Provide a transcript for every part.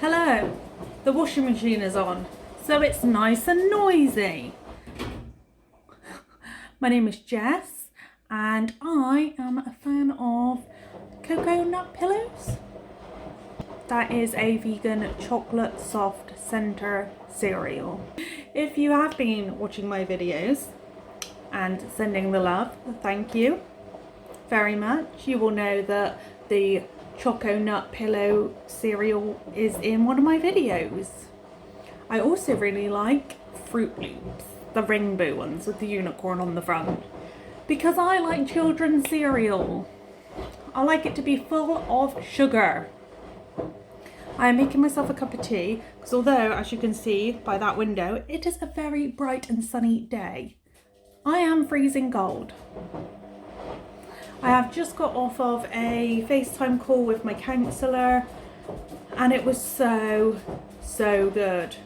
Hello, the washing machine is on, so it's nice and noisy. My name is Jess, and I am a fan of cocoa nut pillows. That is a vegan chocolate soft center cereal. If you have been watching my videos and sending the love, thank you very much. You will know that the Choco Nut Pillow cereal is in one of my videos. I also really like Fruit Loops, the rainbow ones with the unicorn on the front, because I like children's cereal. I like it to be full of sugar. I am making myself a cup of tea because although, as you can see by that window, it is a very bright and sunny day, I am freezing cold. I have just got off of a FaceTime call with my counsellor and it was so good.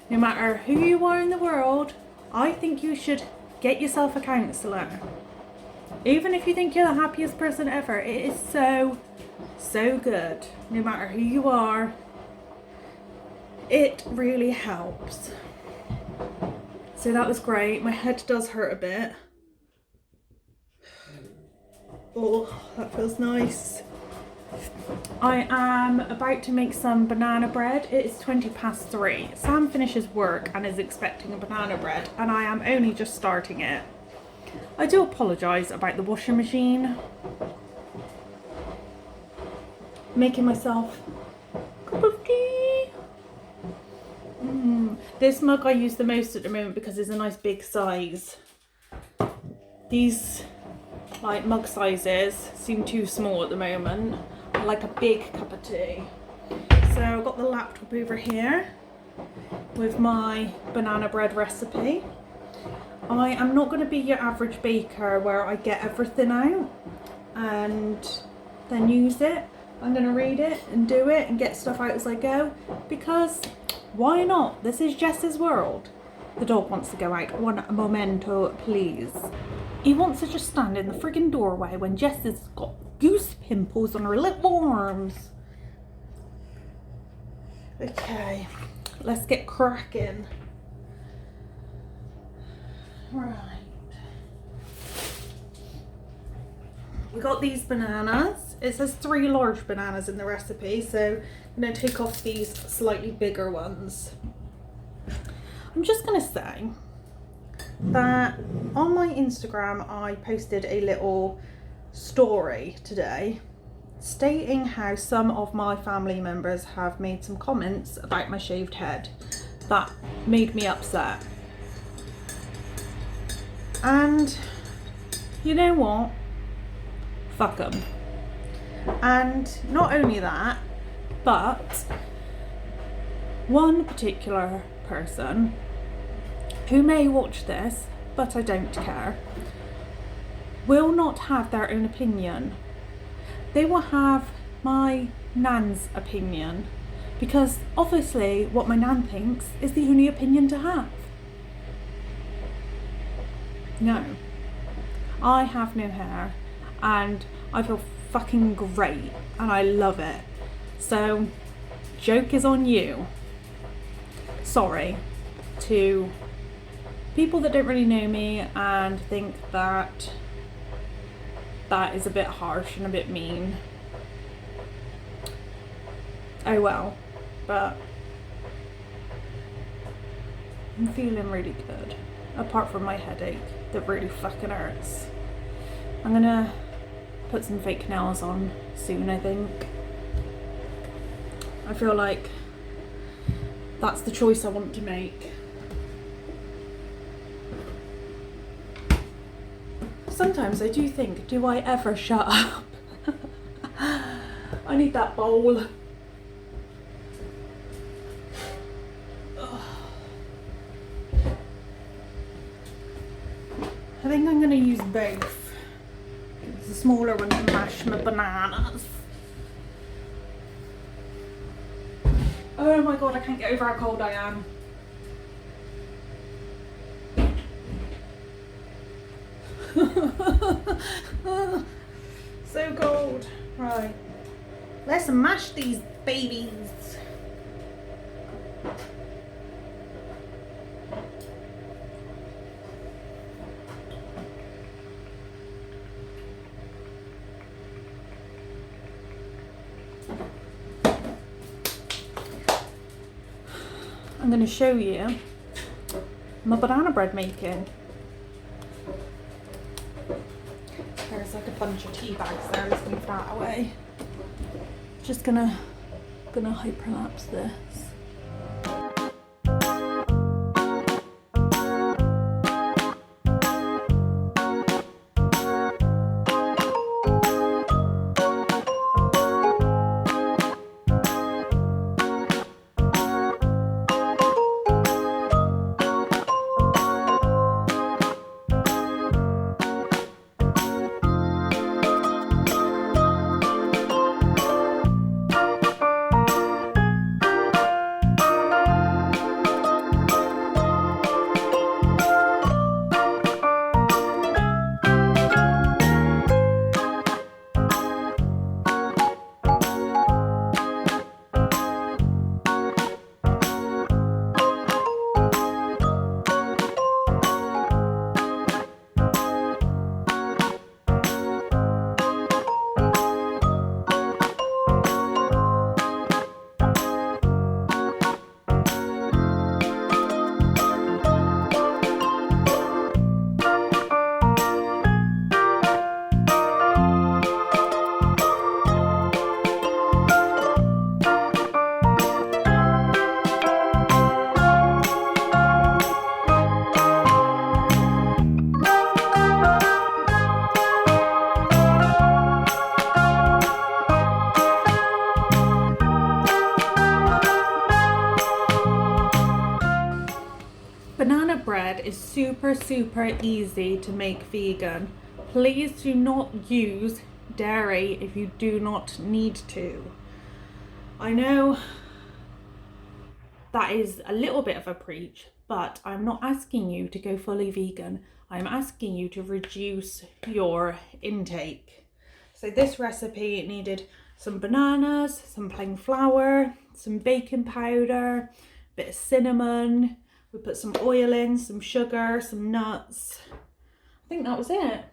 No matter who you are in the world, I think you should get yourself a counsellor. Even if you think you're the happiest person ever, it is so good. No matter who you are, it really helps. So that was great. My head does hurt a bit. Oh, that feels nice. I am about to make some banana bread. It is 3:20. Sam finishes work and is expecting a banana bread, and I am only just starting it. I do apologise about the washing machine. Making myself a cup of tea. This mug I use the most at the moment because it's a nice big size. These like mug sizes seem too small at the moment. I like a big cup of tea. So I've got the laptop over here with my banana bread recipe. I am not going to be your average baker where I get everything out and then use it. I'm going to read it and do it and get stuff out as I go, because why not? This is Jess's world. The dog wants to go out. One momento, please. He wants to just stand in the friggin' doorway when Jess has got goose pimples on her little arms. Okay, let's get cracking. Right. We got these bananas. It says 3 large bananas in the recipe, so I'm going to take off these slightly bigger ones. I'm just going to say that on my Instagram I posted a little story today stating how some of my family members have made some comments about my shaved head that made me upset. And you know what? Fuck them. And not only that, but one particular person who may watch this, but I don't care, will not have their own opinion. They will have my nan's opinion, because obviously what my nan thinks is the only opinion to have. No, I have no hair and I feel fucking great and I love it. So joke is on you. Sorry to people that don't really know me and think that that is a bit harsh and a bit mean. Oh well, but I'm feeling really good, apart from my headache that really fucking hurts. I'm gonna put some fake nails on soon, I think. I feel like that's the choice I want to make. Sometimes I do think, do I ever shut up? I need that bowl. I think I'm going to use both. The smaller one to mash my bananas. Oh my god, I can't get over how cold I am. So cold. Right. Let's mash these babies. I'm going to show you my banana bread making. There's like a bunch of tea bags there, let's move that away. Just gonna hyperlapse this. Banana bread is super easy to make vegan. Please do not use dairy if you do not need to. I know that is a little bit of a preach, but I'm not asking you to go fully vegan. I'm asking you to reduce your intake. So this recipe needed some bananas, some plain flour, some baking powder, a bit of cinnamon. We put some oil in, some sugar, some nuts. I think that was it.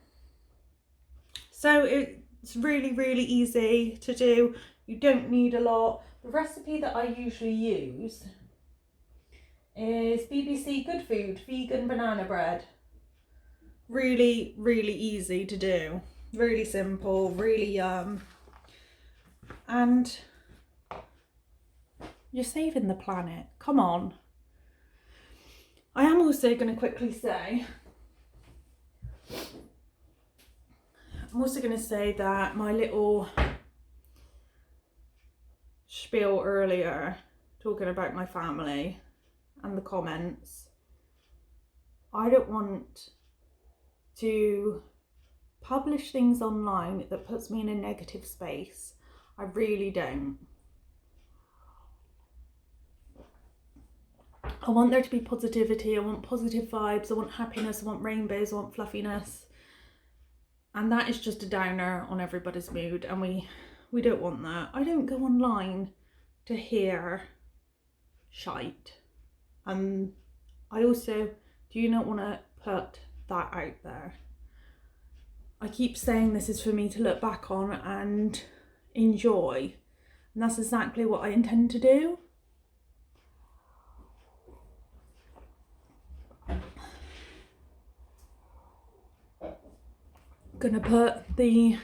So it's really easy to do. You don't need a lot. The recipe that I usually use is BBC Good Food vegan banana bread. Really easy to do. Really simple, really yum. And you're saving the planet. Come on. I am also going to quickly say, that my little spiel earlier, talking about my family and the comments, I don't want to publish things online that puts me in a negative space. I really don't. I want there to be positivity, I want positive vibes, I want happiness, I want rainbows, I want fluffiness. And that is just a downer on everybody's mood, and we don't want that. I don't go online to hear shite. I also do not want to put that out there. I keep saying this is for me to look back on and enjoy, and that's exactly what I intend to do. Gonna put the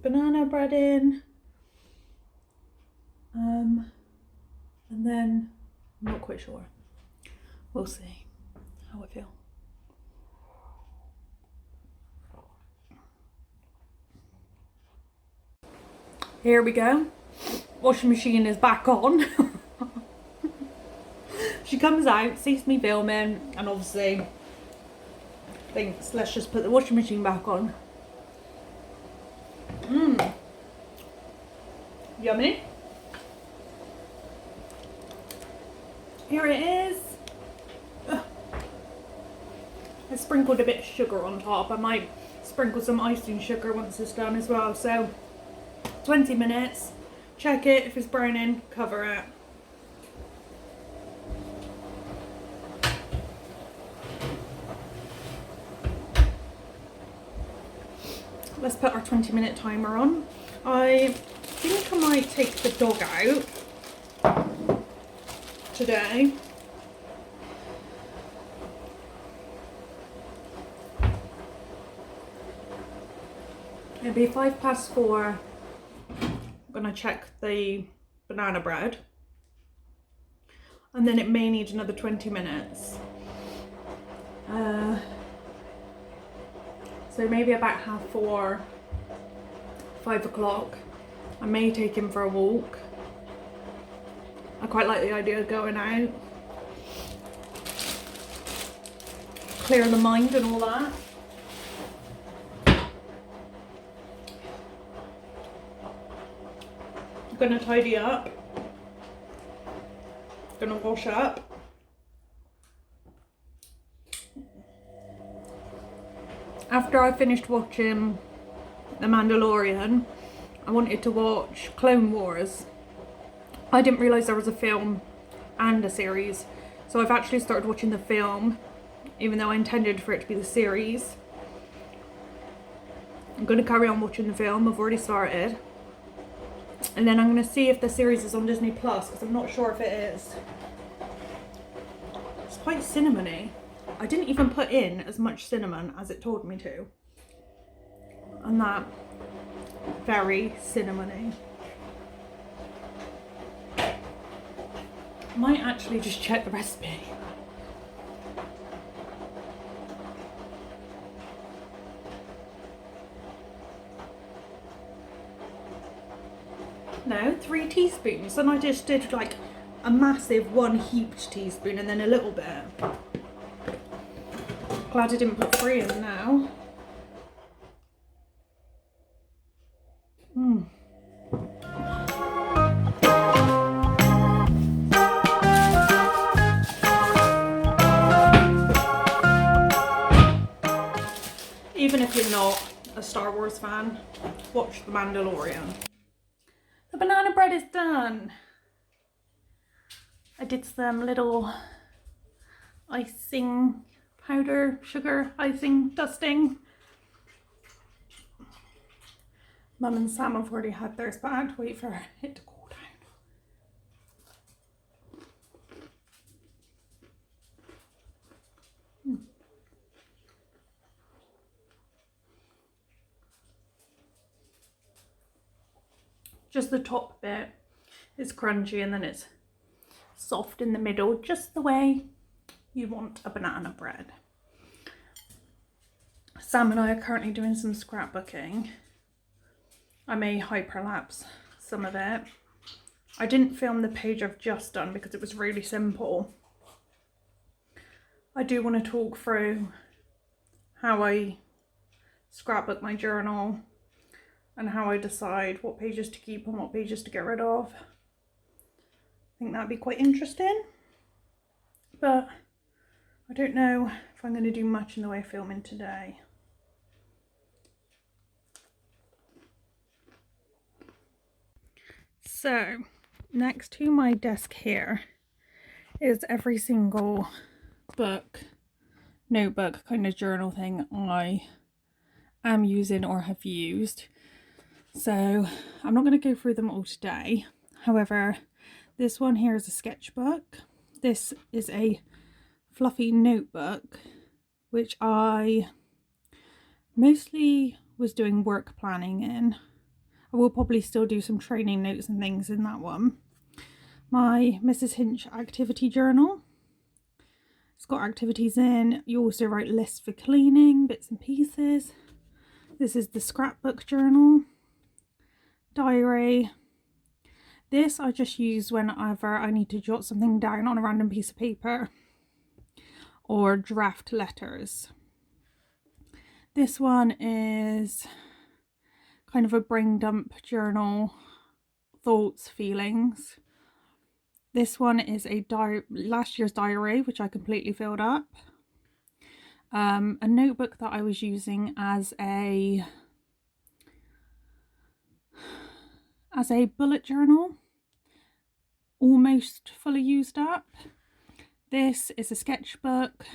banana bread in, and then I'm not quite sure. We'll see how I feel. Here we go. Washing machine is back on. She comes out, sees me filming, and obviously thinks, let's just put the washing machine back on. Yummy. Here it is. Ugh. I sprinkled a bit of sugar on top. I might sprinkle some icing sugar once it's done as well. So 20 minutes, check it, if it's browning, cover it. let's put our 20-minute timer on. I think I might take the dog out today. It'll be 4:05. I'm gonna check the banana bread, and then it may need another 20 minutes. So maybe about 4:30, 5 o'clock, I may take him for a walk. I quite like the idea of going out, clearing the mind and all that. I'm gonna tidy up, gonna wash up. After I finished watching The Mandalorian, I wanted to watch Clone Wars. I didn't realise there was a film and a series, so I've actually started watching the film, even though I intended for it to be the series. I'm going to carry on watching the film, I've already started. And then I'm going to see if the series is on Disney Plus, because I'm not sure if it is. It's quite cinnamony. I didn't even put in as much cinnamon as it told me to. And that, very cinnamony. I might actually just check the recipe. No, 3 teaspoons. And I just did like a massive 1 heaped teaspoon and then a little bit. Glad I didn't put 3 in now. Even if you're not a Star Wars fan, watch The Mandalorian. The banana bread is done. I did some little icing powder, sugar, icing, dusting. Mum and Sam have already had theirs, but I had to wait for it to cool down. Just the top bit is crunchy and then it's soft in the middle, just the way you want a banana bread. Sam and I are currently doing some scrapbooking. I may hyperlapse some of it. I didn't film the page I've just done because it was really simple. I do want to talk through how I scrapbook my journal and how I decide what pages to keep and what pages to get rid of. I think that'd be quite interesting, but I don't know if I'm going to do much in the way of filming today. So next to my desk here is every single book, notebook kind of journal thing I am using or have used. So I'm not going to go through them all today. However, this one here is a sketchbook. This is a fluffy notebook, which I mostly was doing work planning in. I will probably still do some training notes and things in that one. My Mrs. Hinch activity journal. It's got activities in. You also write lists for cleaning, bits and pieces. This is the scrapbook journal. Diary. This I just use whenever I need to jot something down on a random piece of paper or draft letters. This one is kind of a brain dump journal, thoughts, feelings. This one is a last year's diary, which I completely filled up. A notebook that I was using as a bullet journal, almost fully used up. This is a sketchbook.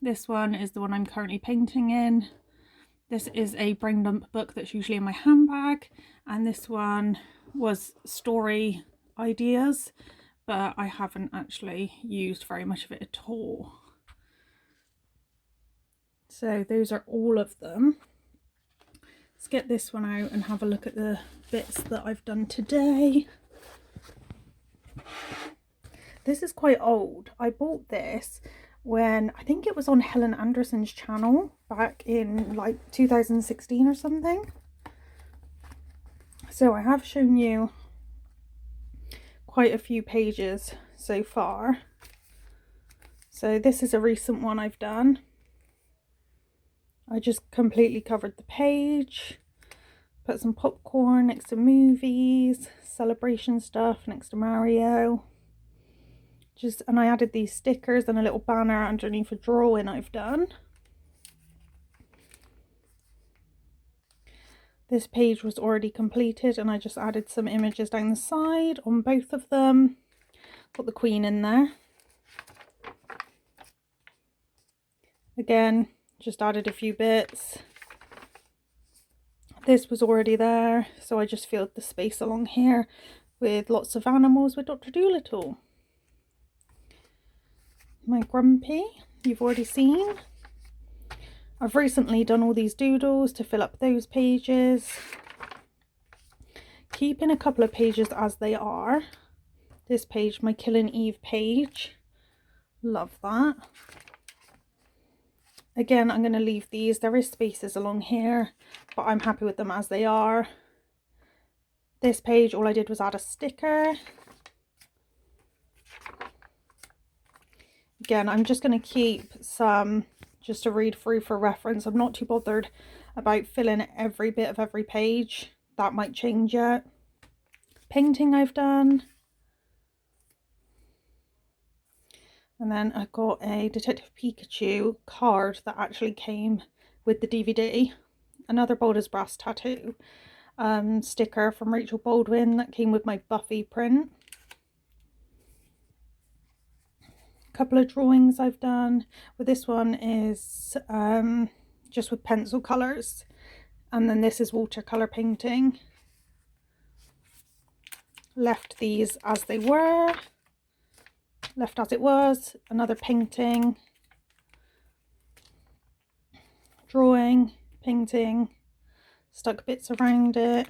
This one is the one I'm currently painting in. This is a brain dump book that's usually in my handbag, and this one was story ideas, but I haven't actually used very much of it at all. So those are all of them. Let's get this one out and have a look at the bits that I've done today. This is quite old. I bought this when I think it was on Helen Anderson's channel back in like 2016 or something. So I have shown you quite a few pages so far. So this is a recent one I've done. I just completely covered the page, put some popcorn next to movies, celebration stuff next to Mario. And I added these stickers and a little banner underneath a drawing I've done. This page was already completed and I just added some images down the side on both of them. Got the Queen in there. Again, just added a few bits. This was already there, so I just filled the space along here with lots of animals with Dr. Dolittle. My Grumpy, you've already seen. I've recently done all these doodles to fill up those pages. Keeping a couple of pages as they are. This page, my Killing Eve page. Love that. Again, I'm going to leave these. There is spaces along here, but I'm happy with them as they are. This page, all I did was add a sticker. Again, I'm just going to keep some just to read through for reference. I'm not too bothered about filling every bit of every page. That might change yet. Painting I've done. And then I got a Detective Pikachu card that actually came with the DVD. Another Boulder's Brass tattoo sticker from Rachel Baldwin that came with my Buffy print. Couple of drawings I've done, but this one is just with pencil colours, and then this is watercolour painting. Left these as they were, left as it was. Another painting, drawing, painting, stuck bits around it,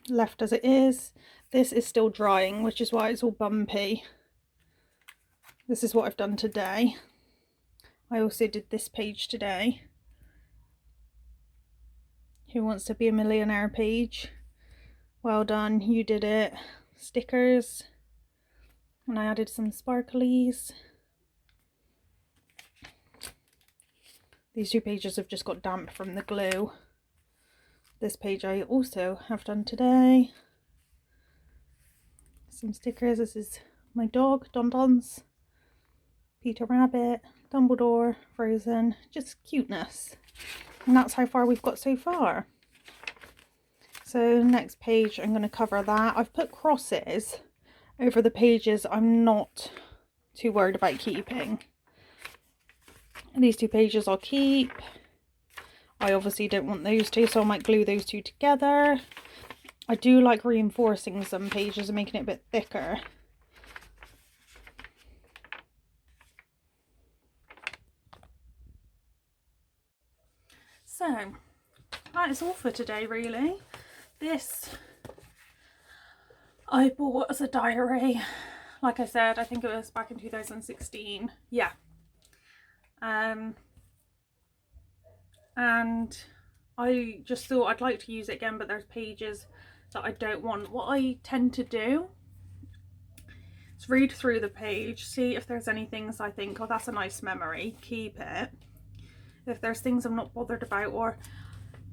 left as it is. This is still drying, which is why it's all bumpy. This is what I've done today. I also did this page today. Who Wants to Be a Millionaire page. Well done, you did it. Stickers. And I added some sparklies. These two pages have just got damp from the glue. This page I also have done today. Some stickers. This is my dog, Don Don's, Peter Rabbit, Dumbledore, Frozen, just cuteness. And that's how far we've got so far. So next page, I'm going to cover that. I've put crosses over the pages I'm not too worried about keeping. And these two pages I'll keep. I obviously don't want those two, so I might glue those two together. I do like reinforcing some pages and making it a bit thicker. So, that is all for today really. This I bought as a diary. Like I said, I think it was back in 2016. Yeah. And I just thought I'd like to use it again, but there's pages that I don't want. What I tend to do is read through the page, see if there's any things I think, oh, that's a nice memory, keep it. If there's things I'm not bothered about, or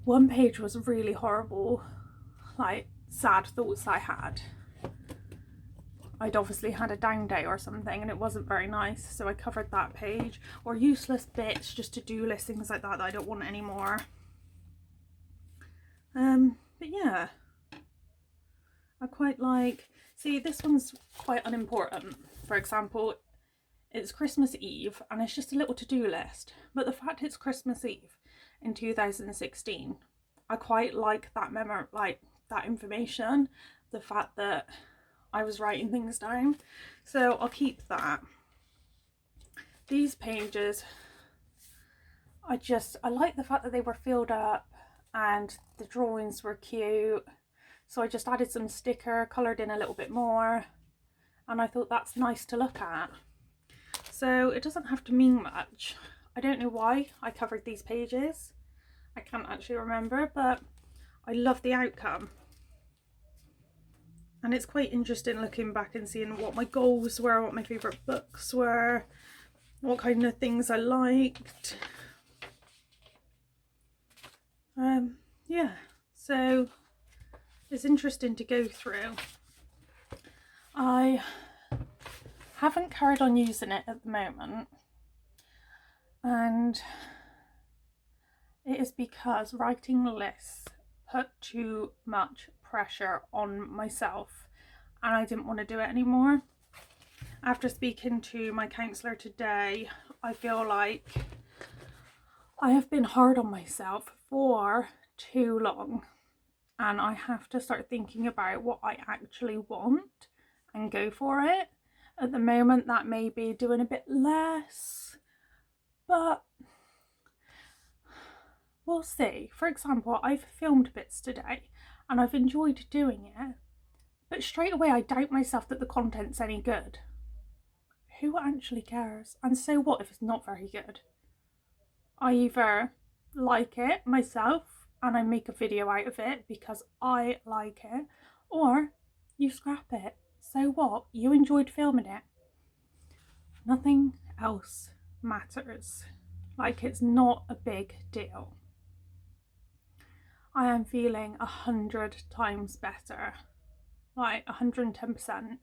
one page was really horrible, like sad thoughts I had. I'd obviously had a down day or something and it wasn't very nice, so I covered that page. Or useless bits, just to-do lists, things like that I don't want anymore. But yeah, I quite like, see, this one's quite unimportant. For example, it's Christmas Eve and it's just a little to-do list, but the fact it's Christmas Eve in 2016, I quite like that that information, the fact that I was writing things down, so I'll keep that. These pages, I like the fact that they were filled up and the drawings were cute, so I just added some sticker, coloured in a little bit more, and I thought that's nice to look at. So it doesn't have to mean much. I don't know why I covered these pages. I can't actually remember, but I love the outcome. And it's quite interesting looking back and seeing what my goals were, what my favourite books were, what kind of things I liked. Yeah, so it's interesting to go through. I haven't carried on using it at the moment, and it is because writing lists put too much pressure on myself and I didn't want to do it anymore. After speaking to my counsellor today, I feel like I have been hard on myself for too long, and I have to start thinking about what I actually want and go for it. At the moment that may be doing a bit less, but we'll see. For example, I've filmed bits today and I've enjoyed doing it, but straight away I doubt myself that the content's any good. Who actually cares? And so what if it's not very good? I either like it myself and I make a video out of it because I like it, or you scrap it. So what? You enjoyed filming it. Nothing else matters. Like, it's not a big deal. I am feeling 100 times better, like 110%.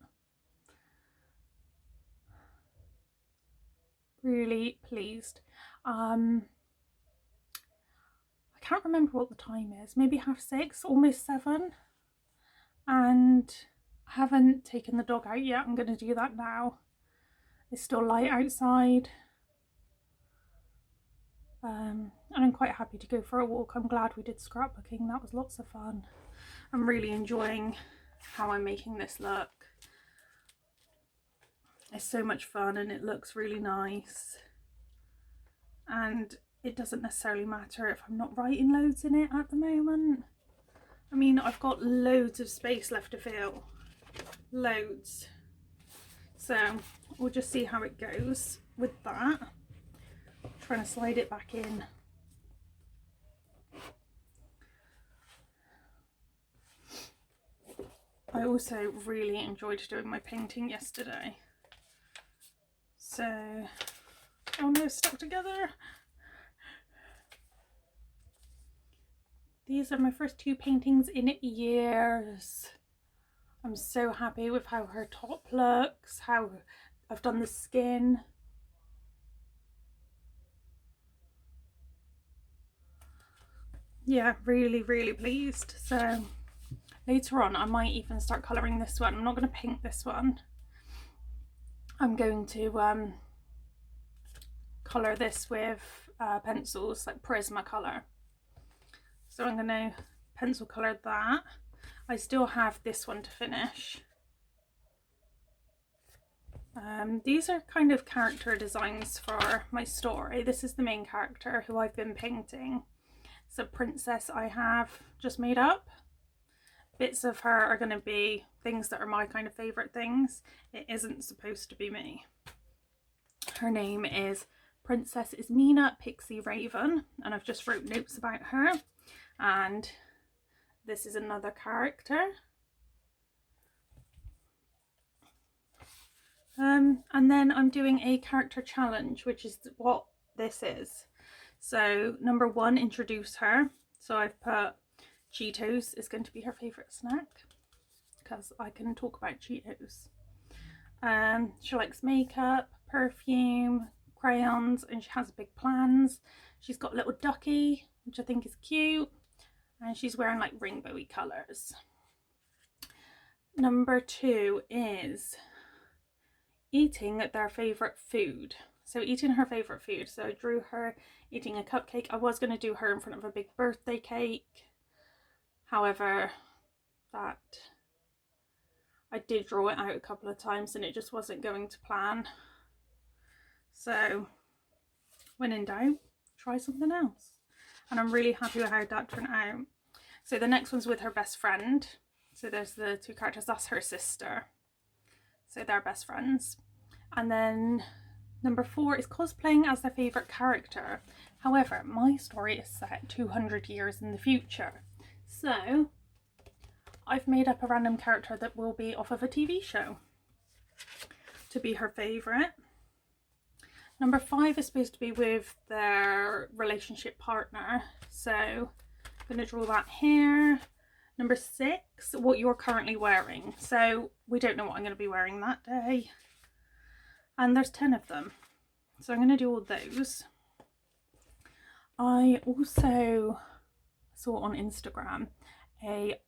Really pleased. I can't remember what the time is, maybe 6:30, almost 7, and I haven't taken the dog out yet. I'm going to do that now. It's still light outside, and I'm quite happy to go for a walk. I'm glad we did scrapbooking, that was lots of fun. I'm really enjoying how I'm making this look. It's so much fun and it looks really nice, and it doesn't necessarily matter if I'm not writing loads in it at the moment. I mean, I've got loads of space left to fill, loads, so we'll just see how it goes with that. Trying to slide it back in. I also really enjoyed doing my painting yesterday. So, oh no, it's stuck together. These are my first 2 paintings in years. I'm so happy with how her top looks, how I've done the skin. Yeah, really, really pleased. So later on I might even start colouring this one. I'm not going to paint this one. I'm going to colour this with pencils, like Prismacolor. So I'm going to pencil colour that. I still have this one to finish. These are kind of character designs for my story. This is the main character who I've been painting. It's a princess I have just made up. Bits of her are going to be things that are my kind of favourite things. It isn't supposed to be me. Her name is Princess Ismena Pixie Raven, and I've just wrote notes about her. And this is another character. And then I'm doing a character challenge, which is what this is. So number 1, introduce her. So I've put Cheetos is going to be her favourite snack, because I can talk about Cheetos. She likes makeup, perfume, crayons, and she has big plans. She's got a little ducky, which I think is cute, and she's wearing like rainbowy colours. Number 2 is eating their favourite food. So eating her favourite food. So I drew her eating a cupcake. I was going to do her in front of a big birthday cake. However, that I did draw it out a couple of times and it just wasn't going to plan. So when in doubt, try something else. And I'm really happy with how that turned out. So the next one's with her best friend. So there's the two characters, that's her sister. So they're best friends. And then number 4 is cosplaying as their favourite character. However, my story is set 200 years in the future. So I've made up a random character that will be off of a TV show to be her favourite. Number 5 is supposed to be with their relationship partner. So I'm going to draw that here. Number 6, what you're currently wearing. So we don't know what I'm going to be wearing that day. And there's 10 of them. So I'm going to do all those. I also saw on Instagram a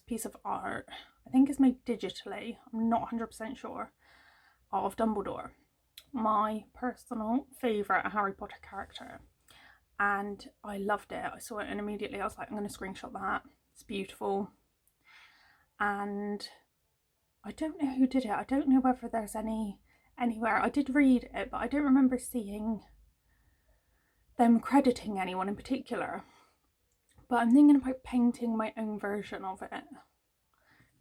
piece of art. I think it's made digitally. I'm not 100% sure. Of Dumbledore. My personal favourite Harry Potter character. And I loved it. I saw it and immediately I was like, I'm going to screenshot that. It's beautiful. And I don't know who did it. I don't know whether there's anywhere. I did read it, but I don't remember seeing them crediting anyone in particular. But I'm thinking about painting my own version of it.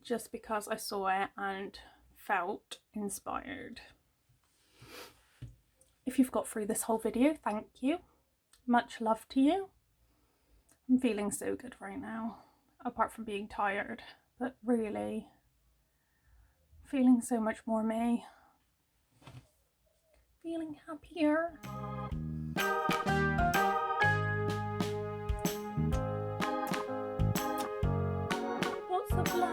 Just because I saw it and felt inspired. If you've got through this whole video, thank you. Much love to you. I'm feeling so good right now, apart from being tired, but really feeling so much more me. Feeling happier. Lots of love.